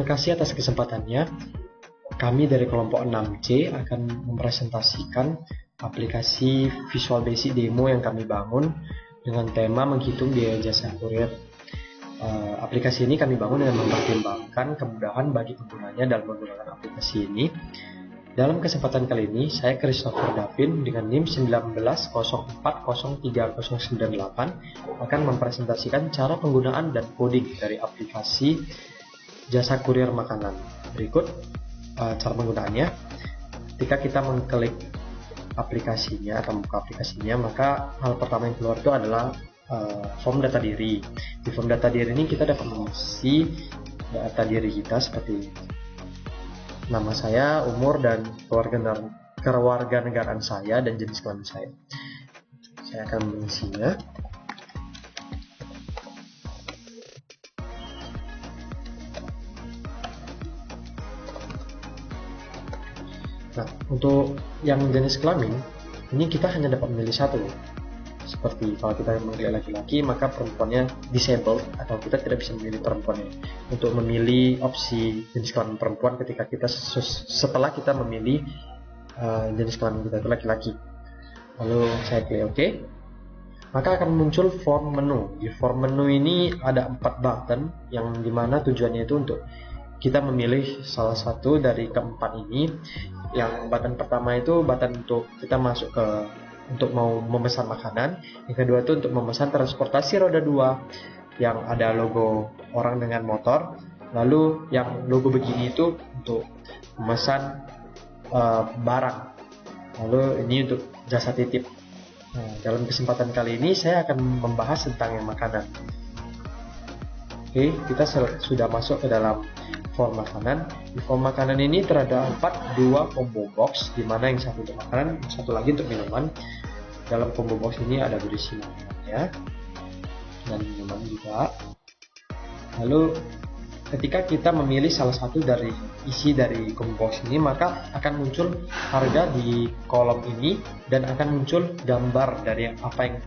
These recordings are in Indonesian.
Terima kasih atas kesempatannya. Kami dari kelompok 6C akan mempresentasikan aplikasi Visual Basic Demo yang kami bangun dengan tema menghitung biaya jasa kurir. Aplikasi ini kami bangun dengan mempertimbangkan kemudahan bagi penggunanya dalam menggunakan aplikasi ini. Dalam kesempatan kali ini, saya Christopher Davin dengan NIM 1904030098 akan mempresentasikan cara penggunaan dan coding dari aplikasi jasa kurir makanan. Berikut cara penggunaannya. Ketika kita mengklik aplikasinya atau buka aplikasinya, maka hal pertama yang keluar itu adalah form data diri. Di form data diri ini kita dapat mengisi data diri kita seperti nama saya, umur, dan kewarganegaraan saya, dan jenis kelamin saya. Saya akan mengisinya. Nah, untuk yang jenis kelamin, ini kita hanya dapat memilih satu. Seperti kalau kita memilih laki-laki, maka perempuannya disabled, atau kita tidak bisa memilih perempuannya. Untuk memilih opsi jenis kelamin perempuan ketika kita setelah kita memilih jenis kelamin kita itu laki-laki. Lalu saya klik OK, maka akan muncul form menu. Di form menu ini ada 4 button yang dimana tujuannya itu untuk kita memilih salah satu dari keempat ini. Yang button pertama itu button untuk kita masuk untuk mau memesan makanan. Yang kedua itu untuk memesan transportasi roda 2 yang ada logo orang dengan motor. Lalu yang logo begini itu untuk memesan barang. Lalu ini untuk jasa titip. Nah, dalam kesempatan kali ini saya akan membahas tentang yang makanan. Oke, kita sudah masuk ke dalam form makanan. Di form makanan ini terdapat 2 combo box, di mana yang satu untuk makanan, yang satu lagi untuk minuman. Dalam combo box ini ada berisi makanannya dan minuman juga. Lalu ketika kita memilih salah satu dari isi dari combo box ini, maka akan muncul harga di kolom ini dan akan muncul gambar dari apa yang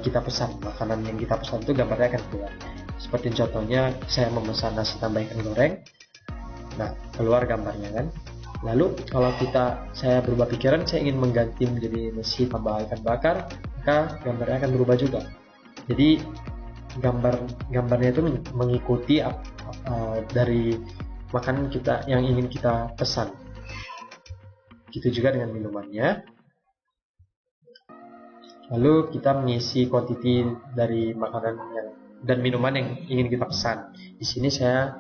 kita pesan. Makanan yang kita pesan itu gambarnya akan keluar. Seperti contohnya saya memesan nasi tambah ikan goreng. Nah, keluar gambarnya kan. Lalu kalau saya berubah pikiran, saya ingin mengganti menjadi nasi tambah ikan bakar, maka gambarnya akan berubah juga. Jadi gambarnya itu mengikuti dari makanan kita yang ingin kita pesan. Gitu juga dengan minumannya. Lalu kita mengisi quantity dari makanan dan minuman yang ingin kita pesan. Di sini saya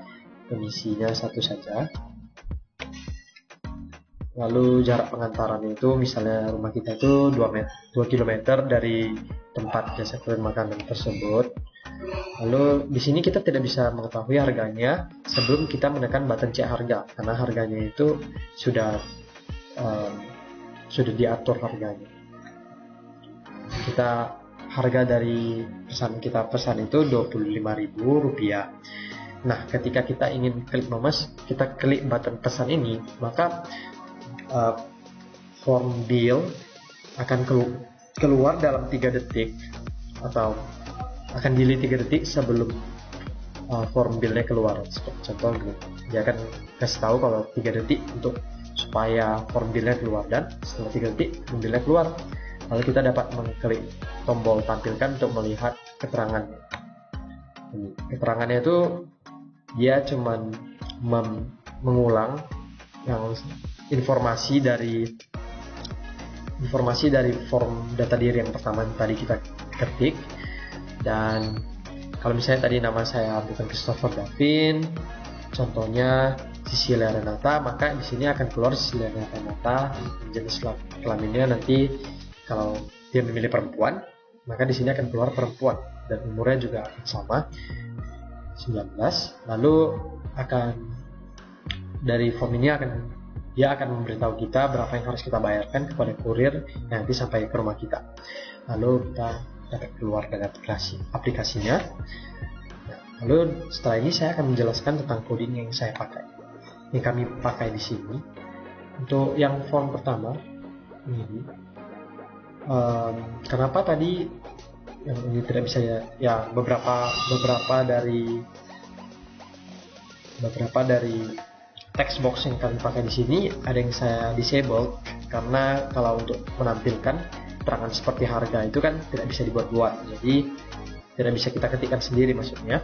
mengisinya satu saja. Lalu jarak pengantaran itu, misalnya rumah kita itu 2 km dari tempat jasa kurir makanan tersebut. Lalu di sini kita tidak bisa mengetahui harganya sebelum kita menekan button cek harga, karena harganya itu sudah diatur harganya. Harga dari kita pesan itu Rp25.000. Nah, ketika kita ingin kita klik button pesan ini, maka form bill akan keluar dalam 3 detik atau akan delete 3 detik sebelum form billnya keluar. Seperti contoh, dia akan kasih tahu kalau 3 detik supaya form billnya keluar, dan setelah 3 detik form billnya keluar. Lalu kita dapat mengklik tombol tampilkan untuk melihat keterangannya. Keterangannya itu dia cuman mengulang yang informasi dari form data diri yang pertama yang tadi kita ketik. Dan kalau misalnya tadi nama saya bukan Christopher Davin, contohnya Cecilia Renata, maka di sini akan keluar Cecilia Renata. Jenis kelaminnya nanti kalau dia memilih perempuan, maka di sini akan keluar perempuan, dan umurnya juga akan sama 19. Lalu dari form ini dia akan memberitahu kita berapa yang harus kita bayarkan kepada kurir yang nanti sampai ke rumah kita. Lalu kita dapat keluar dari aplikasinya. Nah, lalu setelah ini saya akan menjelaskan tentang coding yang kami pakai di sini. Untuk yang form pertama ini, kenapa tadi yang ini tidak bisa ya beberapa dari beberapa dari text box yang kami pakai di sini ada yang saya disable karena kalau untuk menampilkan keterangan seperti harga itu kan tidak bisa dibuat-buat, jadi tidak bisa kita ketikkan sendiri maksudnya.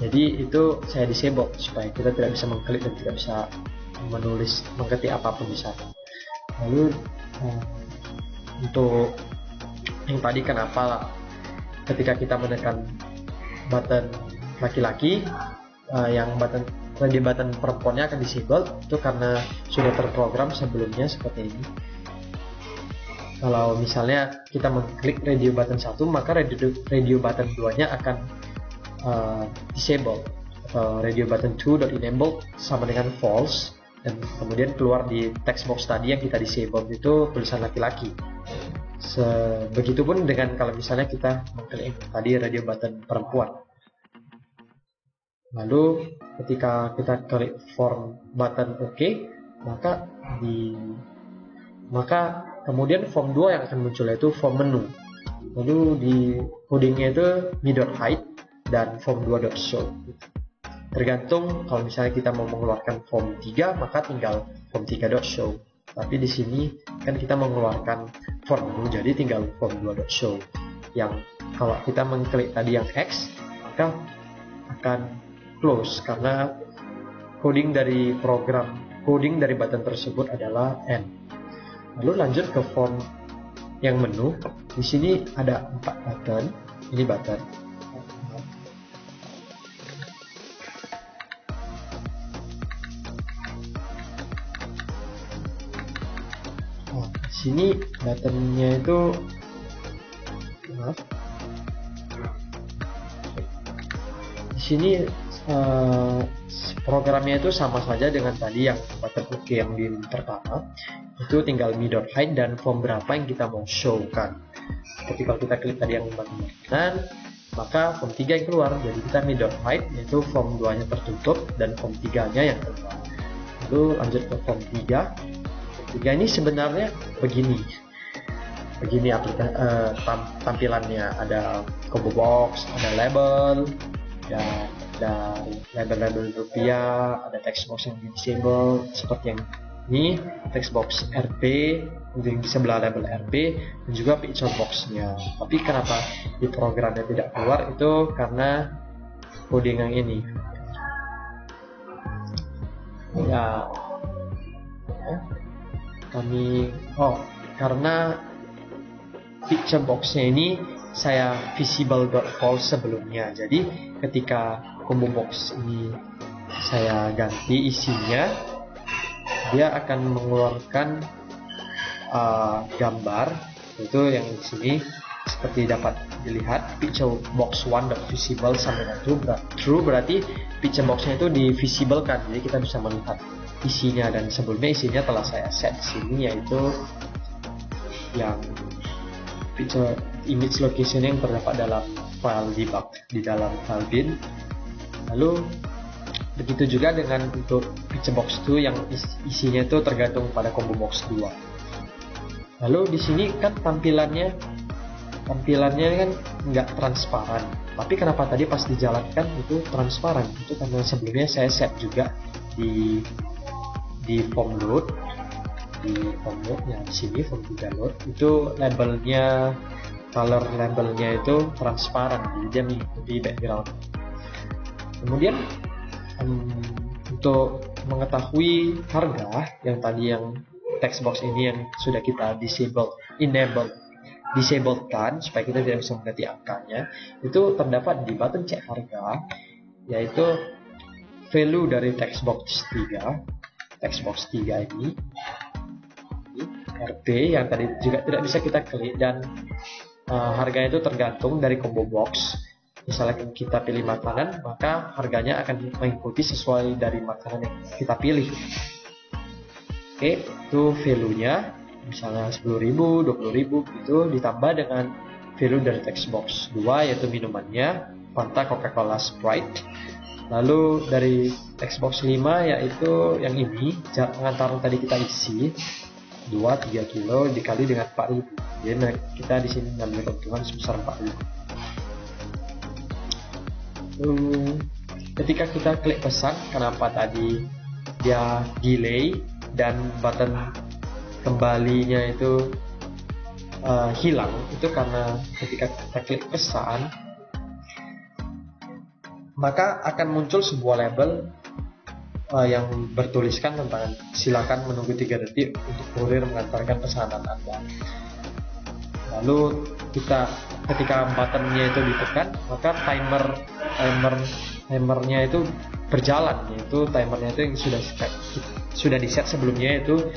Jadi itu saya disable supaya kita tidak bisa mengklik dan tidak bisa mengetik apapun di sana. Lalu untuk yang tadi, kenapa ketika kita menekan button laki-laki yang radio button perempuannya akan disable, itu karena sudah terprogram sebelumnya seperti ini. Kalau misalnya kita mengklik radio button 1, maka radio button 2 nya akan disable, atau radio button 2.enabled sama dengan false, dan kemudian keluar di text box tadi yang kita disable itu tulisan laki-laki. Begitupun dengan kalau misalnya kita mengklik tadi radio button perempuan. Lalu ketika kita klik form button OK, maka kemudian form 2 yang akan muncul yaitu form menu. Lalu di codingnya itu me.hide dan form 2.show. Tergantung, kalau misalnya kita mau mengeluarkan form 3 maka tinggal form 3.show. Tapi di sini kan kita mengeluarkan form menu, jadi tinggal form 2.show. Yang kalau kita mengklik tadi yang X, maka akan close karena coding dari button tersebut adalah N. Lalu lanjut ke form yang menu. Di sini ada 4 button. Ini button. Di sini buttonnya itu di sini programnya itu sama saja dengan tadi yang button OK yang di pertama. Itu tinggal me.hide dan form berapa yang kita mau show kan. Ketika kita klik tadi yang button kanan, maka form 3 yang keluar. Jadi kita me.hide yaitu form 2 nya tertutup dan form 3 nya yang keluar. Lalu lanjut ke form 3. Form 3 ini sebenarnya begini tampilannya. Ada combo box, ada label, dan ada label-label rupiah, ada text box yang disable seperti yang ini, text box RP yang di sebelah label RP, dan juga picture box-nya. Tapi kenapa di programnya tidak keluar, itu karena coding yang ini ya karena picture box-nya ini saya visible.false sebelumnya. Jadi ketika combo box ini saya ganti isinya, dia akan mengeluarkan gambar itu yang di sini seperti dapat dilihat, picture box 1.visible sama dengan true berarti picture box-nya itu divisible kan, jadi kita bisa melihat isinya. Dan sebelumnya isinya telah saya set di sini, yaitu yang picture image location yang terdapat dalam file debug di dalam file bin. Lalu begitu juga dengan untuk picture box 2 yang isinya itu tergantung pada combo box 2. Lalu di sini kan tampilannya kan nggak transparan. Tapi kenapa tadi pas dijalankan itu transparan? Itu karena sebelumnya saya set juga di form load. Di form loadnya di sini form 3 load itu labelnya, color labelnya itu transparan, jadi dia mengikuti background. Kemudian untuk mengetahui harga yang tadi yang text box ini yang sudah kita disablekan supaya kita tidak bisa mengganti angkanya, itu terdapat di button cek harga, yaitu value dari text box 3 ini RP yang tadi juga tidak bisa kita klik, dan harganya itu tergantung dari combo box. Misalnya kita pilih makanan, maka harganya akan mengikuti sesuai dari makanan yang kita pilih. Oke, itu value-nya misalnya 10.000, 20.000 itu ditambah dengan value dari text box 2 yaitu minumannya Fanta, Coca-Cola, Sprite. Lalu dari text box 5 yaitu yang ini, jarak pengantaran tadi kita isi 2-3 kilo dikali dengan 4.000. Jadi kita di sini mengambil keuntungan sebesar 4.000. ketika kita klik pesan, kenapa tadi dia delay dan button kembalinya itu hilang, itu karena ketika kita klik pesan maka akan muncul sebuah label yang bertuliskan tentang silakan menunggu 3 detik untuk kurir mengantarkan pesanan Anda. Lalu ketika buttonnya itu ditekan, maka timernya itu berjalan, yaitu timernya itu yang sudah di set sebelumnya, yaitu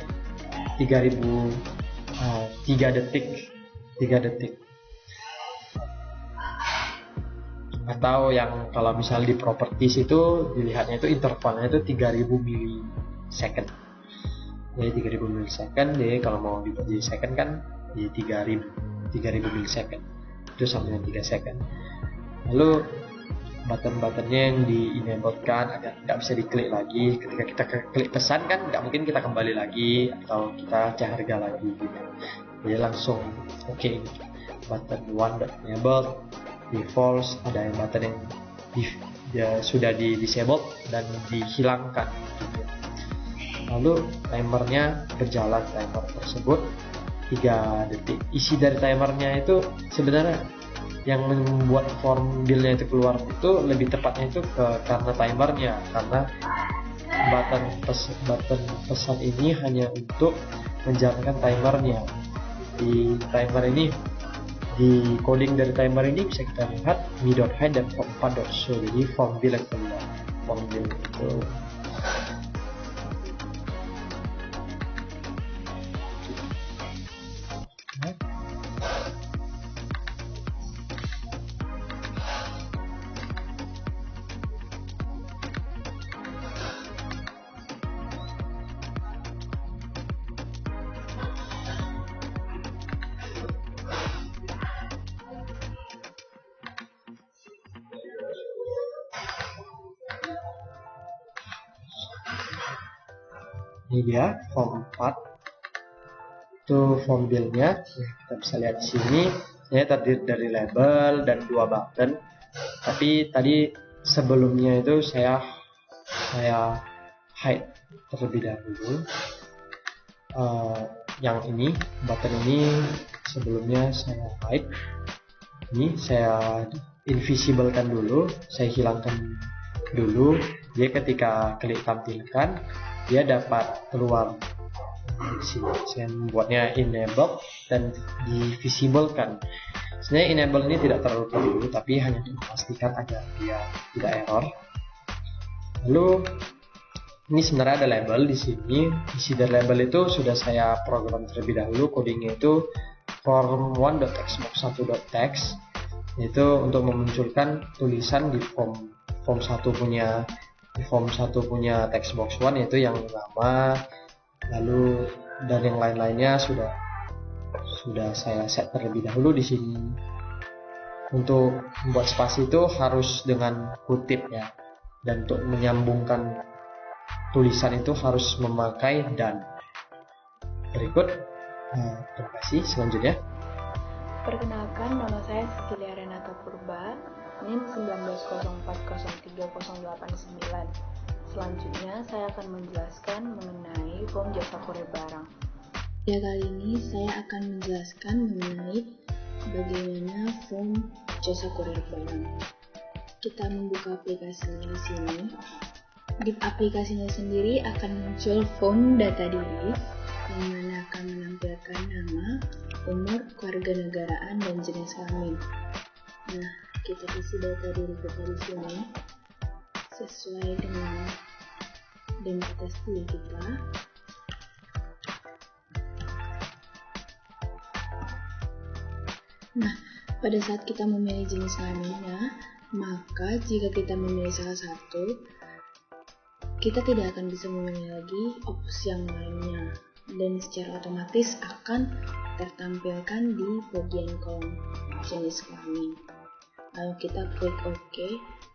3 detik. Atau yang kalau misalnya di properties itu dilihatnya itu intervalnya itu 3000 milisecond. Jadi 3000 milisecond, jadi kalau mau dibuat jadi second kan jadi 3000 milisecond. Itu sama dengan 3 second. Lalu button-buttonnya yang di-enablekan agar nggak bisa diklik lagi. Ketika kita klik pesan kan nggak mungkin kita kembali lagi atau kita cek harga lagi gitu. Jadi langsung oke. Button 1.enabled, default, ada yang button yang sudah di disabled dan dihilangkan gitu. Lalu timernya berjalan, timer tersebut 3 detik. Isi dari timernya itu sebenarnya yang membuat form bill-nya itu keluar itu lebih tepatnya itu karena timernya, karena button pesan ini hanya untuk menjalankan timernya. Di timer ini, di coding dari timer ini bisa kita lihat mi.height dan form4.show. Jadi form bill yang keluar, form bill itu ini dia form 4 itu form bill-nya. Kita bisa lihat di sini saya terdiri dari label dan 2 button, tapi tadi sebelumnya itu saya hide terlebih dahulu. Yang ini button ini sebelumnya saya hide, ini saya invisible kan dulu, saya hilangkan dulu. Jadi ketika klik tampilkan dia dapat keluar di sini. Saya membuatnya enable dan divisible kan. Sebenarnya enable ini tidak terlalu perlu, tapi hanya untuk memastikan agar dia tidak error. Lalu ini sebenarnya ada label di sini. Isi dari label itu sudah saya program terlebih dahulu. Codingnya itu form1.textbox1.text, yaitu untuk memunculkan tulisan di form 1 punya textbox 1, yaitu yang lama, lalu dan yang lain-lainnya sudah saya set terlebih dahulu di sini. Untuk membuat spasi itu harus dengan kutip ya, dan untuk menyambungkan tulisan itu harus memakai dan. Berikut, terima kasih. Selanjutnya, perkenalkan, nama saya Cecilia Renata Purba, NIM 19040309. Selanjutnya saya akan menjelaskan mengenai form jasa kurir barang. Ya, kali ini saya akan menjelaskan mengenai bagaimana form jasa kurir barang. Kita membuka aplikasinya di sini. Di aplikasinya sendiri akan muncul form data diri, yang mana akan menampilkan nama, umur, kewarganegaraan, dan jenis kelamin. Nah, kita isi data diri kita di sini sesuai dengan identitas diri kita. Nah, pada saat kita memilih jenis kelaminnya, maka jika kita memilih salah satu, kita tidak akan bisa memilih lagi opsi yang lainnya, dan secara otomatis akan tertampilkan di bagian kolom jenis kelamin. Lalu kita klik OK,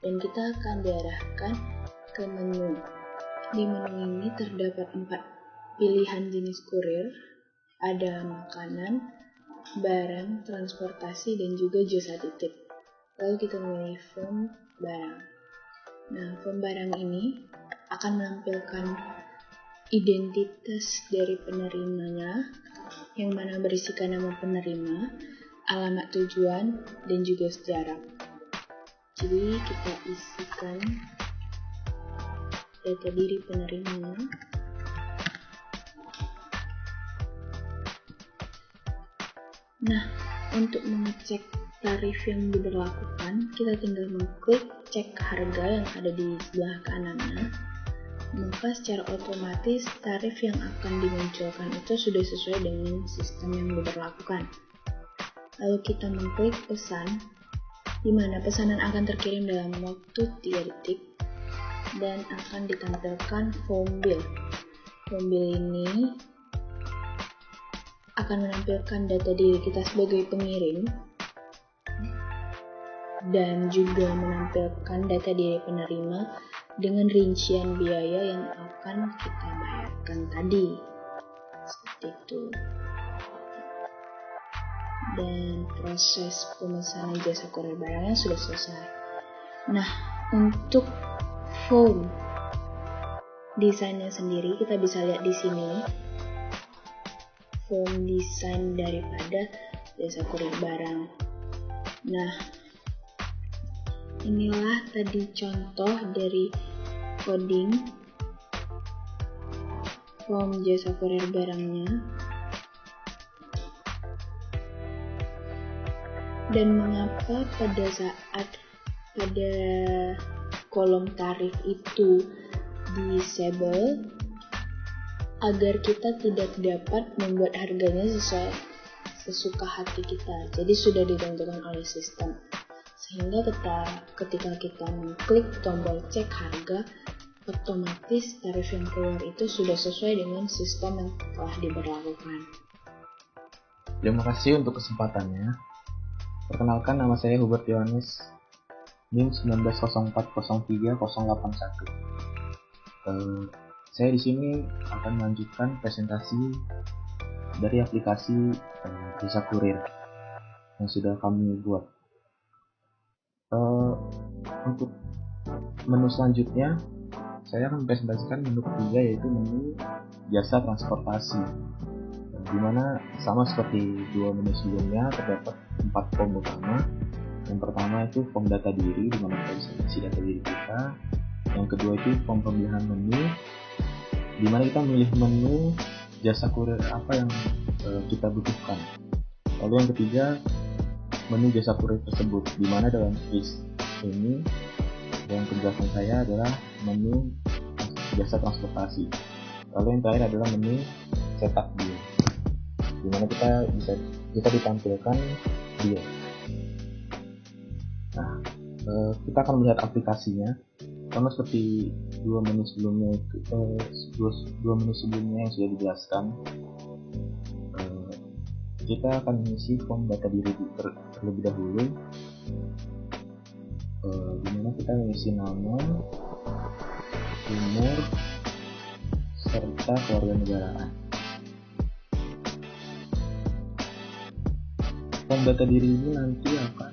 dan kita akan diarahkan ke menu. Di menu ini terdapat 4 pilihan jenis kurir, ada makanan, barang, transportasi, dan juga jasa titip. Lalu kita memilih form barang. Nah, form barang ini akan menampilkan identitas dari penerimanya, yang mana berisikan nama penerima, alamat tujuan, dan juga sejarah. Jadi kita isikan data diri penerima. Nah, untuk mengecek tarif yang diberlakukan, kita tinggal mengklik cek harga yang ada di sebelah kanannya. Maka secara otomatis tarif yang akan dimunculkan itu sudah sesuai dengan sistem yang diberlakukan. Lalu kita mengklik pesan, di mana pesanan akan terkirim dalam waktu 3 detik dan akan ditampilkan form bill. Form bill ini akan menampilkan data diri kita sebagai pengirim dan juga menampilkan data diri penerima dengan rincian biaya yang akan kita bayarkan tadi. Seperti itu. Dan proses pemesanan jasa kurir barangnya sudah selesai. Nah, untuk form desainnya sendiri kita bisa lihat di sini. Form desain daripada jasa kurir barang. Nah, inilah tadi contoh dari coding form jasa kurir barangnya. Dan mengapa pada saat pada kolom tarif itu disable, agar kita tidak dapat membuat harganya sesuai sesuka hati kita. Jadi sudah ditentukan oleh sistem. Sehingga ketika kita mengklik tombol cek harga, otomatis tarif yang keluar itu sudah sesuai dengan sistem yang telah diberlakukan. Terima kasih untuk kesempatannya. Perkenalkan, nama saya Hubert Yohanes, NIM 190403 081. Saya di sini akan melanjutkan presentasi dari aplikasi jasa kurir yang sudah kami buat. Untuk menu selanjutnya, saya akan presentasikan menu ketiga, yaitu menu jasa transportasi, di mana sama seperti dua menu sebelumnya terdapat 4 form utama. Yang pertama itu form data diri, di mana kita bisa isi data diri kita. Yang kedua itu form pemilihan menu, di mana kita memilih menu jasa kurir apa yang kita butuhkan. Lalu yang ketiga, menu jasa kurir tersebut, di mana dalam list ini yang ke belakang saya adalah menu jasa transportasi. Lalu yang terakhir adalah menu cetak bill, di mana kita ditampilkan bill. Nah, kita akan melihat aplikasinya sama seperti dua menu sebelumnya yang sudah dijelaskan. Kita akan mengisi form data diri terlebih dahulu, di mana kita mengisi nama, umur, serta kewarganegaraan. Form data diri ini nanti akan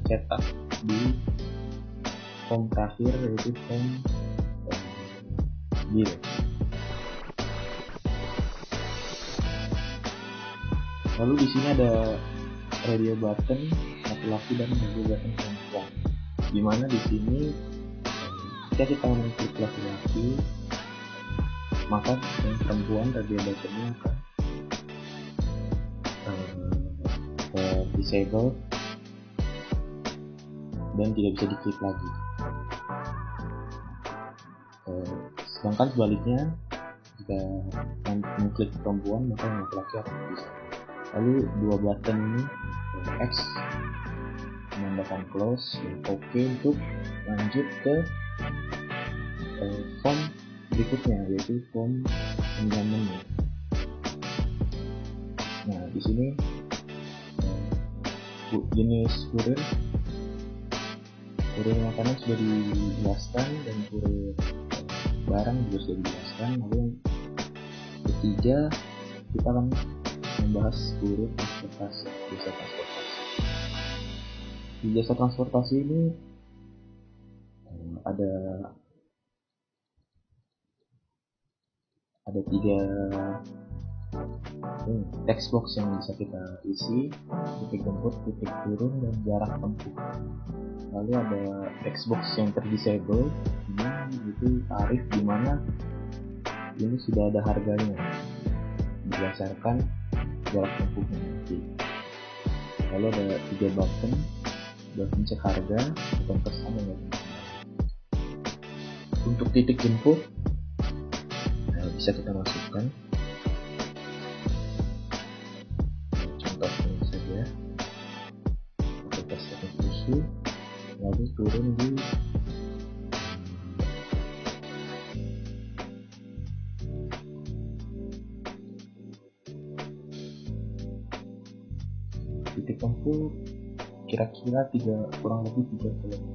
tercetak di form terakhir, yaitu form bill. Lalu di sini ada radio button laki-laki dan radio button perempuan, di mana di sini jika kita mengklik laki-laki, maka yang perempuan radio buttonnya akan disable dan tidak bisa diklik lagi. Sedangkan sebaliknya, jika mengklik perempuan, maka yang laki-laki akan bisa. Lalu dua button ini, X menambahkan close dan OK untuk lanjut ke form berikutnya, yaitu form pemilihan menu. Nah, di sini jenis kurir makanan sudah dijelaskan dan kurir barang juga sudah dijelaskan. Lalu yang ketiga, kita akan membahas kurir transportasi, jasa transportasi. Di jasa transportasi ini ada 3 text box yang bisa kita isi: titik jemput, titik turun, dan jarak tempuh. Lalu ada text box yang terdisable, ini itu tarif dimana ini sudah ada harganya berdasarkan jarak tempuhnya nanti. Lalu ada 3 button cek harga, button pesan, dan button kembali. Untuk titik jemput bisa kita masukkan contohnya saja aplikasi khusus, lalu turun di titik tempuh kira-kira kurang lebih 3 km.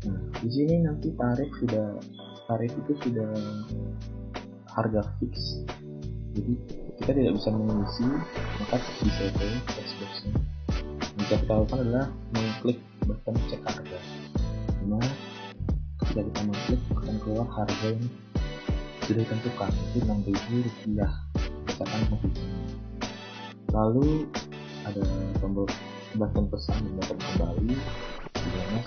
Nah, di sini nanti tarif itu sudah harga fix, jadi kita tidak bisa mengisi, maka disable text box-nya. Yang bisa kita lakukan adalah mengklik button cek harga, dimana ketika kita mengklik akan keluar harga yang sudah ditentukan, itu Rp6.000 berdasarkan penghitungan. Lalu ada tombol button pesan dan button kembali, dimana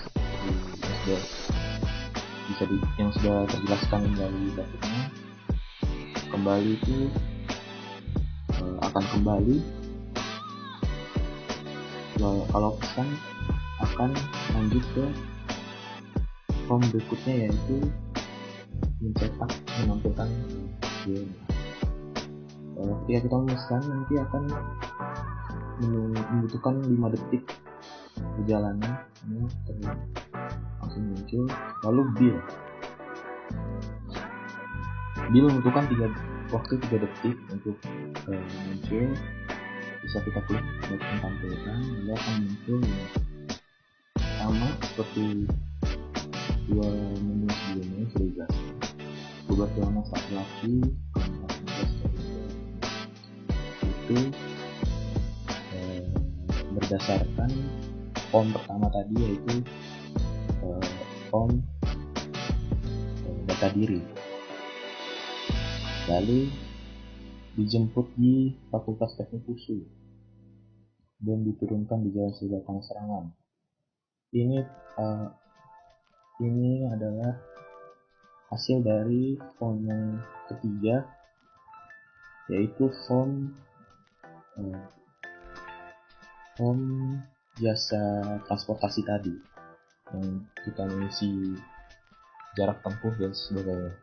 yang sudah terjelaskan dari grafiknya. Kembali itu akan kembali, kalau pesan akan lanjut ke form berikutnya, yaitu mencetak menampilkan videonya. Ketika kita memesan nanti akan membutuhkan 5 detik perjalanan, langsung muncul. Lalu bill membutuhkan waktu 3 detik untuk muncul. Bisa kita klik button tampilkan, lalu akan muncul sama seperti 2 menu sebelumnya sudah dijelaskan. Buat anak laki-laki itu berdasarkan form pertama tadi, yaitu form data diri. Lalu dijemput di Fakultas Teknik USU dan diturunkan di Jalan Sebatang Serangan. Ini adalah hasil dari form yang ketiga, yaitu form jasa transportasi tadi, yang kita mengisi jarak tempuh dan sebagainya,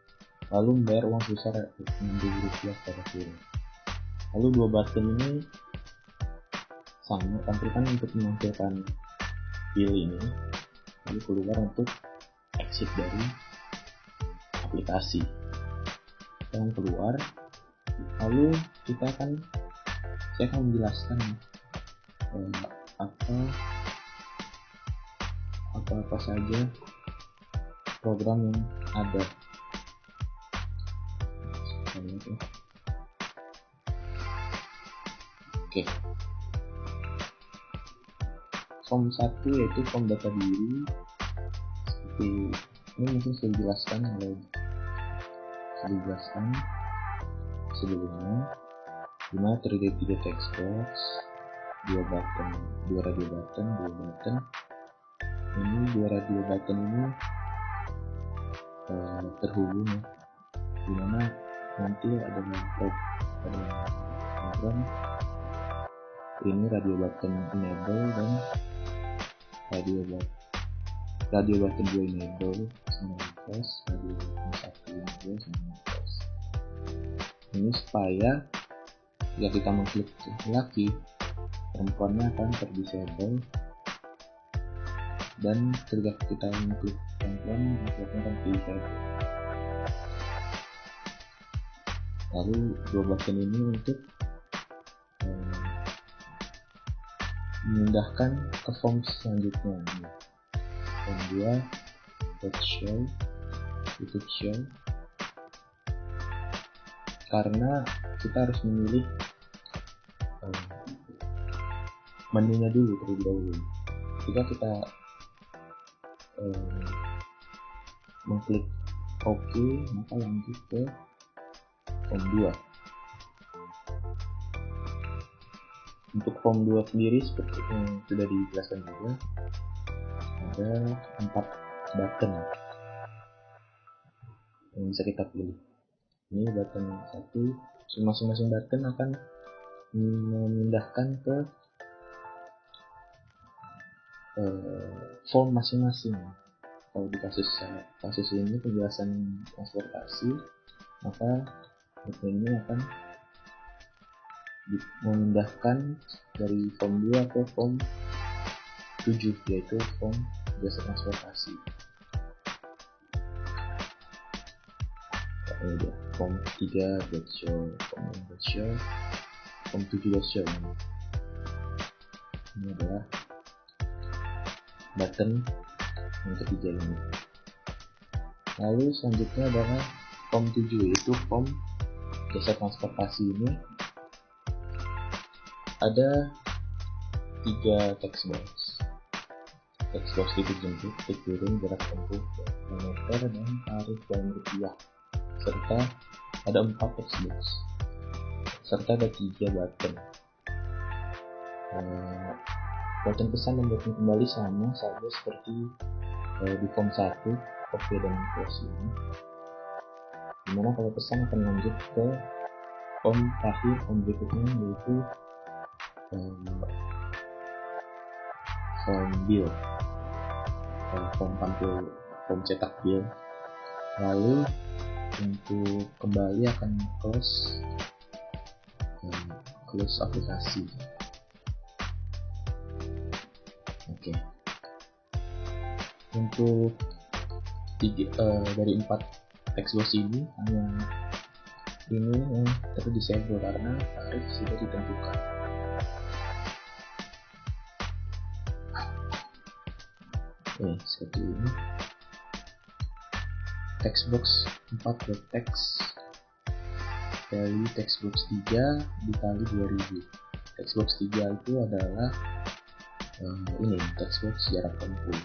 lalu membayar uang sebesar Rp6.000 pada kirim. Lalu 2 button ini sama tampilkan untuk menampilkan bill ini, lalu keluar untuk exit dari aplikasi. Kita akan keluar, lalu saya akan menjelaskan apa saja program yang ada. Oke. Form 1 yaitu form data diri. Seperti ini mungkin sudah dijelaskan sebelumnya, dimana terdiri 3 text box, 2 radio button. Ini 2 radio button ini terhubung, dimana nanti ada program ini radio button enable dan radio button 2 enable sama request, radio button 1 enable sama request. Ini supaya jika kita mengklik laki, perempuannya akan terdisable, dan ketika kita mengklik perempuan, perempuannya akan terdisable. Lalu 2 button ini untuk memindahkan ke form selanjutnya. Form 2 YouTube show, karena kita harus memilih menunya dulu terlebih dahulu. Jika kita mengklik OK, maka lanjut ke form 2. Untuk form 2 sendiri seperti yang sudah dijelaskan juga, ada 4 button yang bisa kita pilih. Ini button 1, masing-masing button akan memindahkan ke form masing-masing. Kalau di kasus ini penjelasan transportasi, maka button ini akan memindahkan dari form 2 ke form 7, yaitu form jasa transportasi. Ini dia, form 3 get show, form 6 get show, form 7 get show. Ini adalah button yang ketiga ini. Lalu selanjutnya adalah form 7, yaitu form jasa transportasi. Ini ada 3 text box. Text box titik jemput, titik turun, jarak tempuh, kilometer, dan tarif dalam rupiah. Serta ada 4 text box. Serta ada 3 button. Button pesan dan button kembali sama saja seperti di form 1, OK dan close ini. Dimana kalau pesan akan lanjut ke form terakhir, form berikutnya, yaitu form bill, form cetak bill. Lalu untuk kembali akan close aplikasi. Oke. Untuk dari 4 text box ini hanya ini yang terdisable karena tarif sudah ditentukan. Seperti ini. Text box 4.text dari text box 3 dikali 2000. Text box 3 itu adalah ini text box jarak tempuh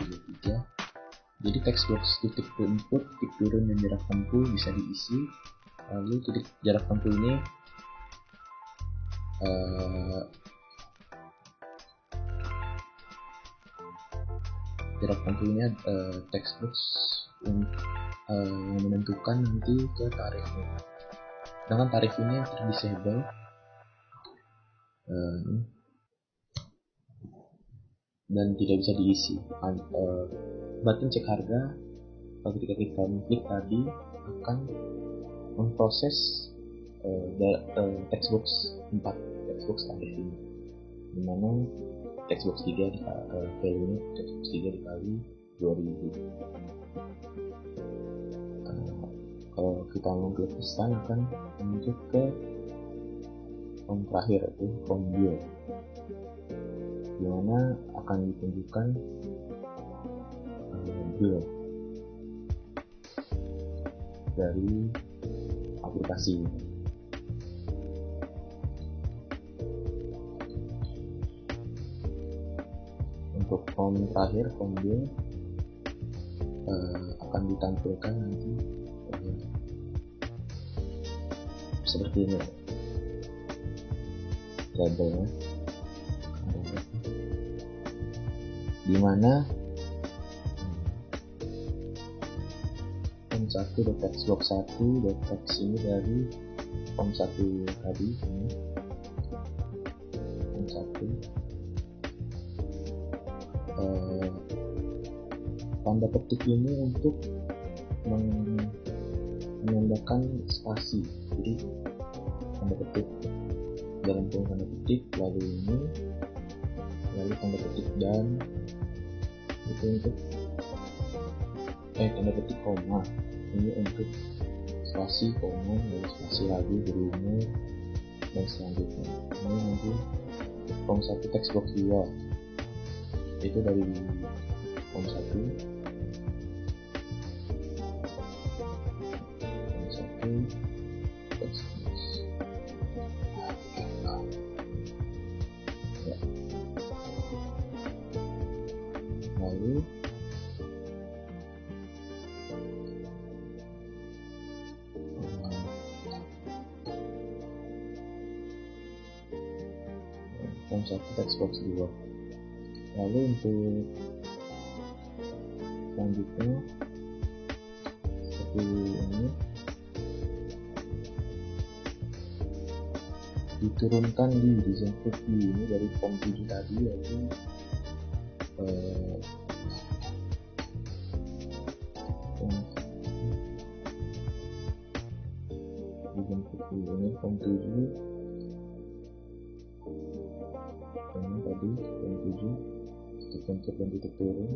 1, 2, 3. Jadi text box titik input, titik turun, dan jarak tempuh bisa diisi. Lalu titik jarak tempuh ini text box yang menentukan nanti ke tarifnya. Sedangkan tarif ini terdisable. Dan tidak bisa diisi. Button cek harga ketika kita klik tadi akan memproses text box 4, text box tarif ini, dimana text box 3 value nya text box 3 dikali 2000. Kalau kita mengklik pesan akan menuju ke form terakhir, yaitu form bill, dimana akan ditunjukkan bill dari aplikasi. Untuk form terakhir, form bill, akan ditampilkan nanti seperti ini labelnya, dimana form 1 text box 1 text ini dari form 1 tadi, ini form 1. Tanda petik ini untuk menandakan spasi. Jadi tanda petik dalam kurung tanda petik, lalu ini, lalu tanda petik dan itu untuk tanda petik koma, ini untuk spasi, koma, lalu spasi lagi, berumur, dan selanjutnya. Ini nanti form 1 text box 2 itu dari form 1 text box. Lalu text 1, text box 2. Lalu untuk selanjutnya seperti ini, diturunkan di design preview ini dari form 7 tadi, yaitu design preview ini form 7 ini tadi form 7 titik dan titik turun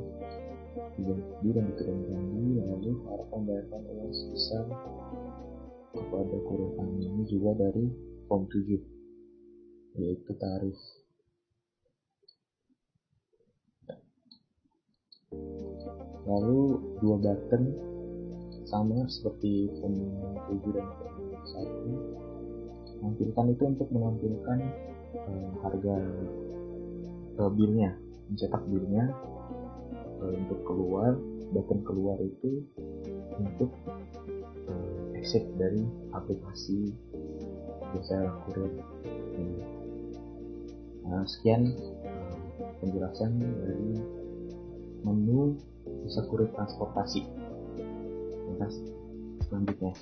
diganti dan diturunkan lagi, lalu harap membayarkan uang sebesar kepada kurir kami. Ini juga dari form 7, yaitu tarif. Lalu dua button sama seperti form 7 dan form 1, menampilkan itu untuk menampilkan harga bilnya, mencetak bilnya. Untuk keluar, button keluar itu untuk exit dari aplikasi jasa kurir. Nah, sekian penjelasan dari menu jasa kurir transportasi. Selanjutnya,